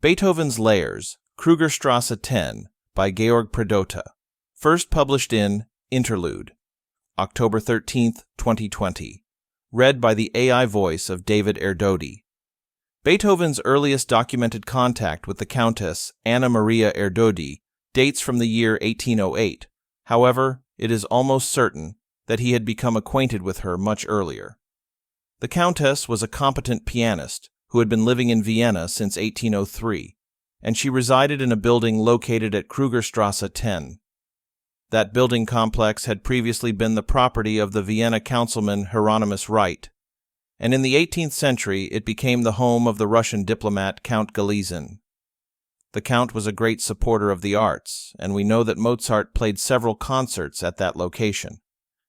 Beethoven's Lairs, Krugerstraße 10, by Georg Predota. First published in Interlude, October 13, 2020. Read by the AI voice of David Erdödy. Beethoven's earliest documented contact with the Countess Anna Maria Erdödy dates from the year 1808. However, it is almost certain that he had become acquainted with her much earlier. The Countess was a competent pianist who had been living in Vienna since 1803, and she resided in a building located at Krugerstraße 10. That building complex had previously been the property of the Vienna councilman Hieronymus Wright, and in the 18th century it became the home of the Russian diplomat Count Galizin. The Count was a great supporter of the arts, and we know that Mozart played several concerts at that location.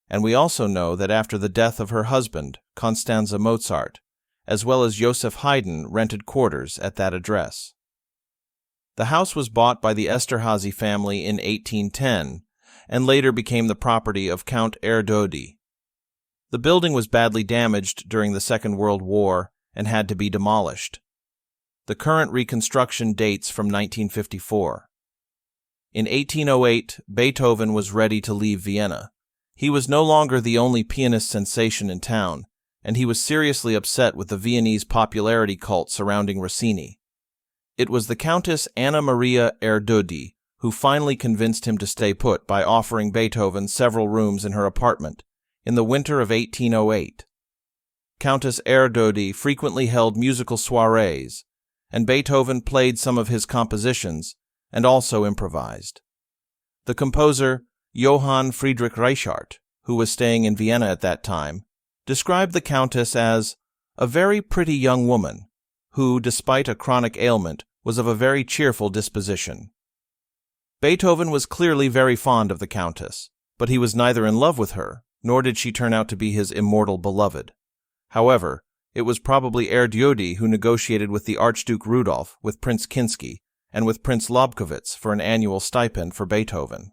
And we also know that after the death of her husband, Constanze Mozart, as well as Joseph Haydn rented quarters at that address. The house was bought by the Esterházy family in 1810, and later became the property of Count Erdödy. The building was badly damaged during the Second World War and had to be demolished. The current reconstruction dates from 1954. In 1808, Beethoven was ready to leave Vienna. He was no longer the only pianist sensation in town, and he was seriously upset with the Viennese popularity cult surrounding Rossini. It was the Countess Anna Maria Erdödy who finally convinced him to stay put by offering Beethoven several rooms in her apartment in the winter of 1808. Countess Erdödy frequently held musical soirees, and Beethoven played some of his compositions and also improvised. The composer Johann Friedrich Reichart, who was staying in Vienna at that time, described the Countess as a very pretty young woman who, despite a chronic ailment, was of a very cheerful disposition. Beethoven was clearly very fond of the Countess, but he was neither in love with her, nor did she turn out to be his immortal beloved. However, it was probably Erdödy who negotiated with the Archduke Rudolf, with Prince Kinsky, and with Prince Lobkowitz for an annual stipend for Beethoven.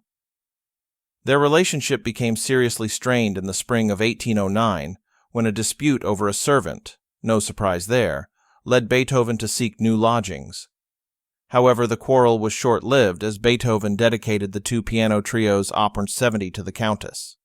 Their relationship became seriously strained in the spring of 1809, when a dispute over a servant, no surprise there, led Beethoven to seek new lodgings. However, the quarrel was short-lived as Beethoven dedicated the two piano trios Opus 70 to the Countess.